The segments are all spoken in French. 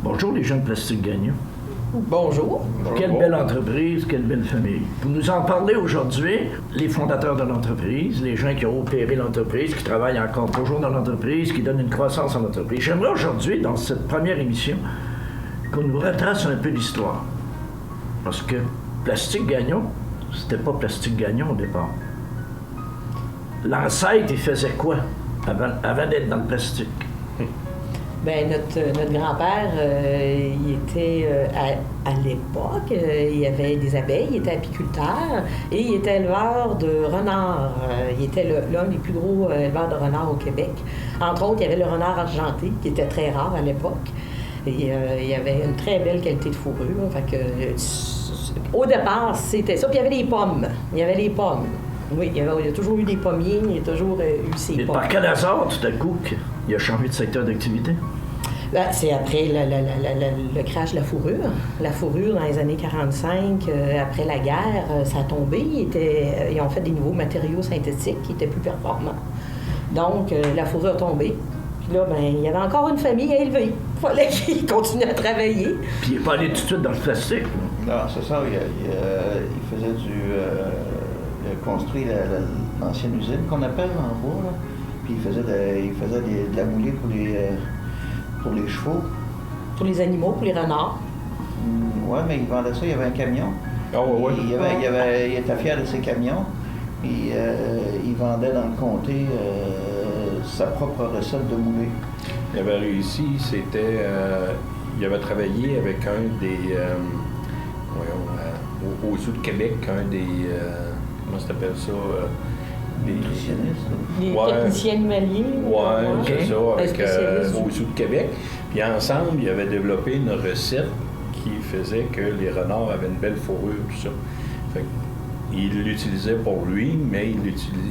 Bonjour les gens de Plastique Gagnon. Bonjour. Quelle belle entreprise, quelle belle famille. Pour nous en parler aujourd'hui, les fondateurs de l'entreprise, les gens qui ont opéré l'entreprise, qui travaillent encore toujours dans l'entreprise, qui donnent une croissance à l'entreprise. J'aimerais aujourd'hui, dans cette première émission, qu'on nous retrace un peu l'histoire. Parce que Plastique Gagnon, c'était pas Plastique Gagnon au départ. L'ancêtre, il faisait quoi avant d'être dans le plastique? Ben notre grand-père, il était à l'époque, il y avait des abeilles, il était apiculteur et il était éleveur de renards. Il était l'un des plus gros éleveurs de renards au Québec. Entre autres, il y avait le renard argenté, qui était très rare à l'époque. Et il y avait une très belle qualité de fourrure. Fait que, au départ, c'était ça. Puis il y avait des pommes. Il y avait les pommes. Oui, il y a toujours eu des pommiers, il y a toujours eu ces pommes. Mais par quel hasard, tout à coup, il a changé de secteur d'activité? Ben, c'est après le crash de la fourrure. La fourrure, dans les années 45, après la guerre, ça a tombé. Ils ont fait des nouveaux matériaux synthétiques qui étaient plus performants. Donc, la fourrure a tombé. Puis là, ben, il y avait encore une famille à élever. Il fallait qu'il continue à travailler. Puis il n'est pas allé tout de suite dans le plastique. Non, c'est ça. Il faisait il a construit l'ancienne usine qu'on appelle en bois, là. Puis il faisait de la moulée pour les chevaux. Pour les animaux, pour les renards. Oui, mais il vendait ça, il y avait un camion. Ah oui. Il était fier de ses camions. Puis il vendait dans le comté sa propre recette de moulée. Il avait réussi, il avait travaillé avec un des, au Zoo de Québec, un des, comment ça s'appelle ça? Nutritionniste. Les techniciens animaliers. Oui, c'est ça, avec au Zoo de Québec. Puis ensemble, ils avaient développé une recette qui faisait que les renards avaient une belle fourrure, tout ça. Fait il l'utilisait pour lui, mais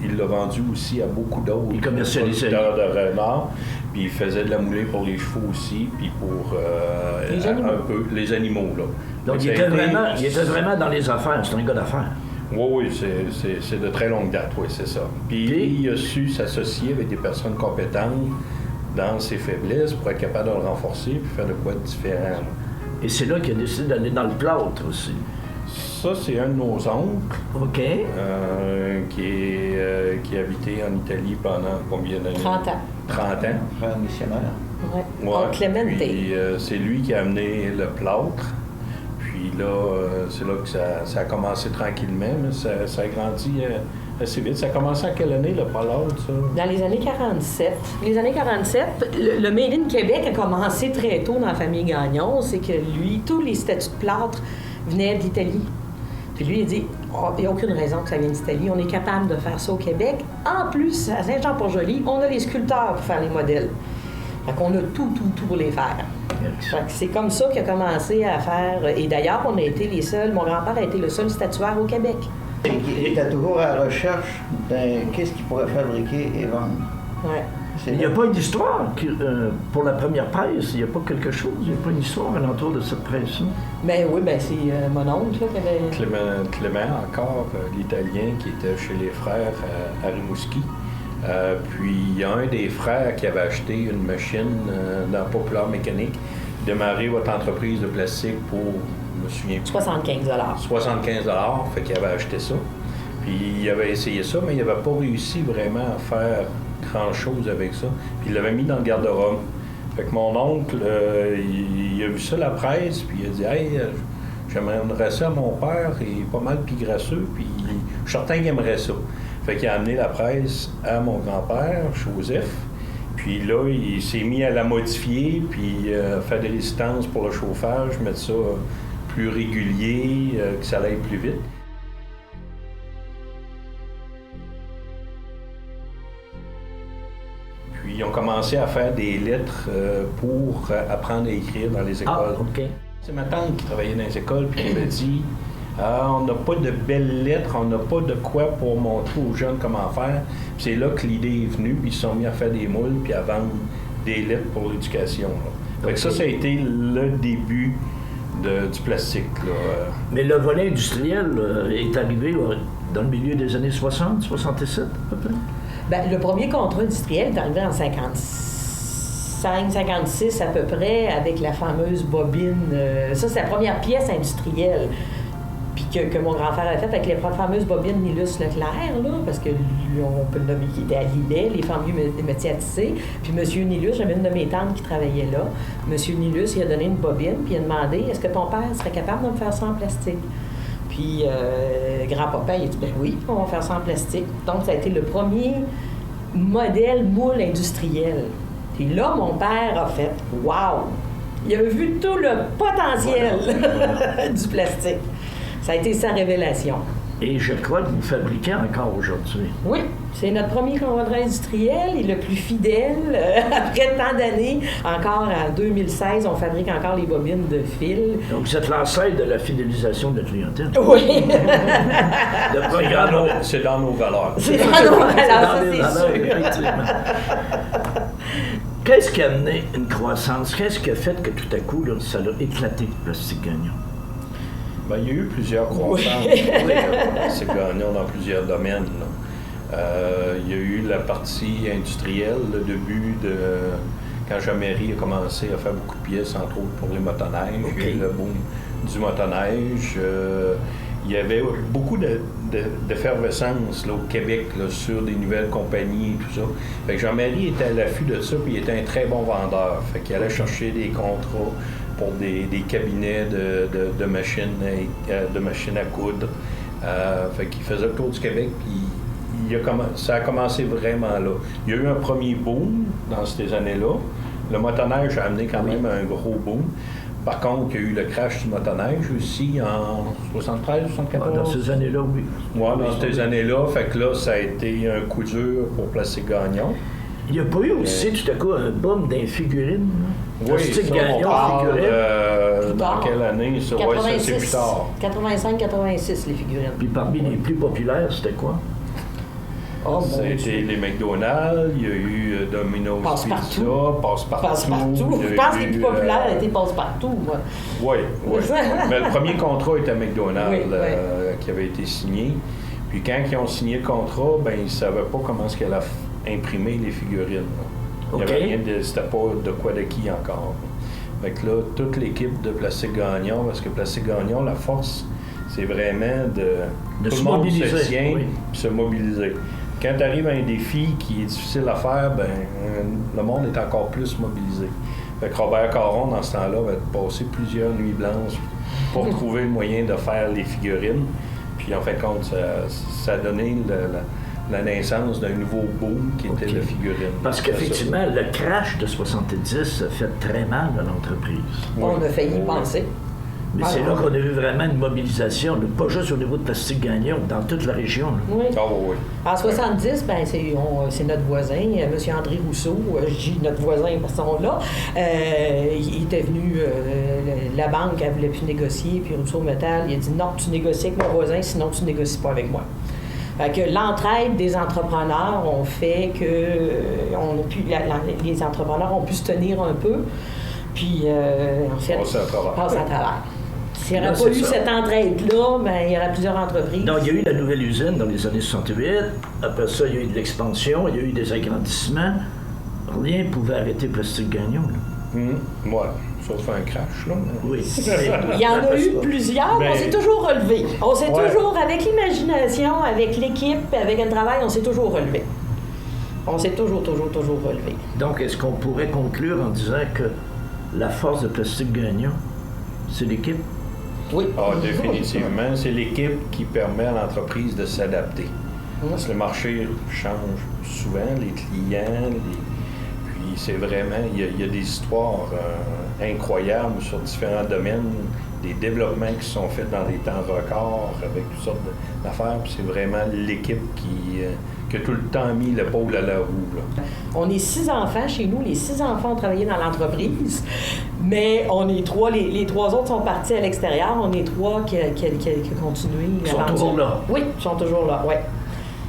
il l'a vendu aussi à beaucoup d'autres producteurs de renards. Puis il faisait de la moulée pour les chevaux aussi, puis pour un peu les animaux. Là. Donc il était vraiment dans les affaires, c'est un gars d'affaires. Oui, c'est de très longue date, oui, c'est ça. Puis il a su s'associer avec des personnes compétentes dans ses faiblesses pour être capable de le renforcer puis faire de quoi de différent. Et c'est là qu'il a décidé d'aller dans le plâtre aussi. Ça, c'est un de nos oncles. OK. Qui a habité en Italie pendant combien d'années? 30 ans. 30 ans. Frère missionnaire. Oui. Ouais. Clemente. Puis c'est lui qui a amené le plâtre. Puis là, c'est là que ça a commencé tranquillement, mais ça a grandi assez vite. Ça a commencé en quelle année, le plâtre, ça? Dans les années 47. Les années 47, le Made in Québec a commencé très tôt dans la famille Gagnon. C'est que lui, tous les statues de plâtre venaient d'Italie. Puis lui, il dit, il n'y a aucune raison que ça vienne d'Italie. On est capable de faire ça au Québec. En plus, à Saint-Jean-Port-Joli, on a les sculpteurs pour faire les modèles. Fait qu'on a tout pour les faire. Fait que c'est comme ça qu'il a commencé à faire. Et d'ailleurs, on a été les seuls. Mon grand-père a été le seul statuaire au Québec. Il était toujours à la recherche de qu'est-ce qu'il pourrait fabriquer et vendre. Ouais. Il n'y a pas une histoire pour la première presse, il n'y a pas quelque chose, il n'y a pas une histoire alentour de cette presse-là. Ben oui, c'est mon oncle là, qui avait... Clément encore, l'Italien qui était chez les frères à Rimouski. Puis il y a un des frères qui avait acheté une machine dans Populaire Mécanique. Démarrer votre entreprise de plastique pour, je me souviens plus. 75 $. Fait qu'il avait acheté ça. Puis il avait essayé ça, mais il n'avait pas réussi vraiment à faire grand-chose avec ça. Puis il l'avait mis dans le garde-robe. Fait que mon oncle, il a vu ça la presse, puis il a dit « Hey, j'aimerais ça à mon père, il est pas mal pis grasseux, puis je suis certain qu'il aimerait ça. » Fait qu'il a amené la presse à mon grand-père, Joseph. Puis là, il s'est mis à la modifier, puis faire des résistances pour le chauffage, mettre ça plus régulier, que ça aille plus vite. Puis ils ont commencé à faire des lettres pour apprendre à écrire dans les écoles. Ah, OK. C'est ma tante qui travaillait dans les écoles, puis elle m'a dit on n'a pas de belles lettres, on n'a pas de quoi pour montrer aux jeunes comment faire. Puis c'est là que l'idée est venue, puis ils se sont mis à faire des moules, puis à vendre des lettres pour l'éducation. Fait que ça a été le début du plastique. Là. Mais le volet industriel est arrivé dans le milieu des années 60, 67 à peu près? Ben, le premier contrat industriel est arrivé en 57, 55-56 à peu près, avec la fameuse bobine. Ça, c'est la première pièce industrielle. Puis que mon grand-père a fait avec les fameuses bobines Nilus Leclerc, là, parce que lui, on peut le nommer, qui était à Lillet, les fameux métiers à tisser. Puis M. Nilus, j'avais une de mes tantes qui travaillait là. M. Nilus, il a donné une bobine, puis il a demandé, est-ce que ton père serait capable de me faire ça en plastique? Puis grand-papa, il a dit, ben oui, on va faire ça en plastique. Donc, ça a été le premier modèle moule industriel. Puis là, mon père a fait, wow! Il a vu tout le potentiel du plastique. Ça a été sa révélation. Et je crois que vous fabriquez encore aujourd'hui. Oui, c'est notre premier convoi industriel et le plus fidèle. Après tant d'années, encore en 2016, on fabrique encore les bobines de fil. Donc, vous êtes l'ancêtre de la fidélisation de la clientèle. Oui. C'est dans nos valeurs. C'est dans nos valeurs, c'est sûr. Effectivement. Qu'est-ce qui a amené une croissance? Qu'est-ce qui a fait que tout à coup, là, ça a éclaté, Plastique Gagnon? Ben, il y a eu plusieurs croissances. Plastique Gagnon dans plusieurs domaines. Il y a eu la partie industrielle, le début de... Quand Jean-Méry a commencé à faire beaucoup de pièces, entre autres pour les motoneiges, le boom du motoneige. Il y avait beaucoup d'effervescence au Québec là, sur des nouvelles compagnies et tout ça. Fait que Jean-Marie était à l'affût de ça, puis il était un très bon vendeur. Fait qu'il allait chercher des contrats pour des cabinets de machines à coudre. Fait qu'il faisait le tour du Québec, puis ça a commencé vraiment là. Il y a eu un premier boom dans ces années-là. Le motoneige a amené quand même un gros boom. Par contre, il y a eu le crash du motoneige aussi en 73, 74. Dans ces années-là, oui. Oui, dans ces années-là. Fait que là, ça a été un coup dur pour Plastique Gagnon. Il n'y a pas eu aussi, tout à coup, un boom d'un figurine? Oui, Plastique ça, Gagnon, on parle figurine. dans quelle année? Ça, 86, ouais, ça, c'est plus tard. 85-86, les figurines. Puis parmi les plus populaires, c'était quoi? Oh, Ça a été les McDonald's, il y a eu Domino's Passe-Partout. Pizza, Passe-Partout. Passe-Partout. Je pense que les plus populaires étaient Passe-Partout, moi. Oui, oui. Mais le premier contrat était McDonald's qui avait été signé. Puis quand ils ont signé le contrat, ben ils ne savaient pas comment est-ce qu'elle a imprimé les figurines. Il n'y avait rien c'était pas de quoi de qui encore. Fait que là, toute l'équipe de Plastique Gagnon, parce que Plastique Gagnon, la force, c'est vraiment de tout se le monde mobiliser, se tient, oui. se mobiliser. Quand tu arrives à un défi qui est difficile à faire, ben le monde est encore plus mobilisé. Fait que Robert Caron, dans ce temps-là, va passer plusieurs nuits blanches pour trouver le moyen de faire les figurines. Puis en fin de compte, ça a donné la naissance d'un nouveau boom qui était la figurine. Parce qu'effectivement, le crash de 70 a fait très mal à l'entreprise. Oui. On a failli y penser. Mais c'est là qu'on a eu vraiment une mobilisation, pas juste au niveau de Plastique Gagnon, dans toute la région. Là. Oui. Oh, oui. En 70, ben, c'est notre voisin, M. André Rousseau, je dis notre voisin parce qu'on là. Il était venu, la banque, elle voulait plus négocier, puis Rousseau Metal, il a dit non, tu négocies avec mon voisin, sinon tu négocies pas avec moi. Fait que l'entraide des entrepreneurs ont fait que les entrepreneurs ont pu se tenir un peu, puis en fait, passer à travers. S'il n'y aurait pas eu cette entraide-là, ben, il y aurait plusieurs entreprises. Donc, il y a eu la nouvelle usine dans les années 68. Après ça, il y a eu de l'expansion, il y a eu des agrandissements. Rien ne pouvait arrêter Plastique Gagnon. Ouais, sauf un crash, là. Oui. Il y en a eu plusieurs, mais on s'est toujours relevé. On s'est toujours, avec l'imagination, avec l'équipe, avec un travail, on s'est toujours relevé. On s'est toujours relevé. Donc, est-ce qu'on pourrait conclure en disant que la force de Plastique Gagnon, c'est l'équipe? Oui. Ah, définitivement. C'est l'équipe qui permet à l'entreprise de s'adapter. Parce que le marché change souvent, les clients, puis c'est vraiment, il y a des histoires incroyables sur différents domaines, des développements qui sont faits dans des temps records avec toutes sortes d'affaires, puis c'est vraiment l'équipe qui a tout le temps mis l'épaule à la roue. Là. On est 6 enfants chez nous. Les 6 enfants ont travaillé dans l'entreprise, mais on est 3. Les 3 autres sont partis à l'extérieur. On est 3 qui a continué. Ils sont toujours là. Oui, ils sont toujours là, oui.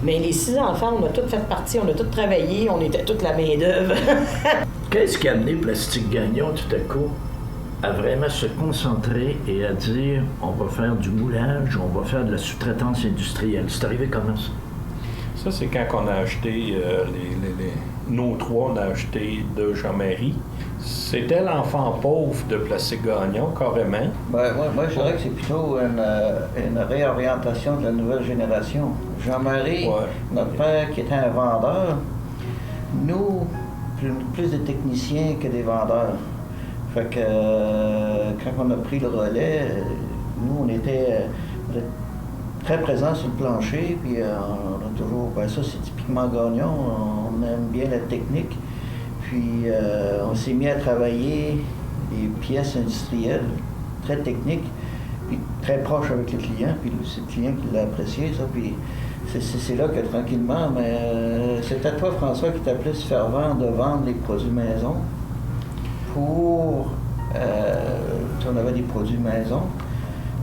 Mais les 6 enfants, on a tous fait partie, on a tous travaillé, on était toute la main-d'œuvre. Qu'est-ce qui a amené Plastique Gagnon tout à coup à vraiment se concentrer et à dire on va faire du moulage, on va faire de la sous-traitance industrielle? C'est arrivé comment ça? Ça, c'est quand on a acheté nous trois, on a acheté de Jean-Marie. C'était l'enfant pauvre de Placé-Gagnon, carrément. Moi, je dirais que c'est plutôt une réorientation de la nouvelle génération. Jean-Marie, notre père qui était un vendeur, nous, plus de techniciens que des vendeurs. Fait que quand on a pris le relais, nous, on était très présents sur le plancher, puis on a toujours... ça, c'est typiquement Gagnon, on aime bien la technique. Puis on s'est mis à travailler des pièces industrielles très techniques, puis très proches avec le client, puis c'est le client qui l'a apprécié, ça. Puis c'est là que tranquillement, mais c'était toi, François, qui était plus fervent de vendre les produits maison pour... on avait des produits maison,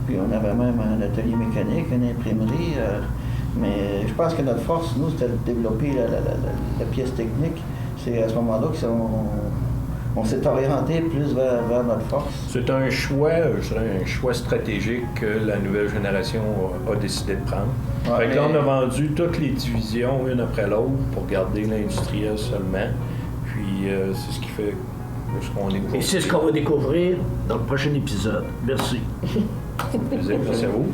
puis on avait même un atelier mécanique, une imprimerie, mais je pense que notre force, nous, c'était de développer la pièce technique. C'est à ce moment-là qu'on s'est orienté plus vers notre force. C'est un choix stratégique que la nouvelle génération a décidé de prendre. Fait que là, on a vendu toutes les divisions une après l'autre pour garder l'industriel seulement. Puis c'est ce qui fait ce qu'on est aujourd'hui. Et c'est ce qu'on va découvrir dans le prochain épisode. Merci. C'est un plaisir. Merci à vous.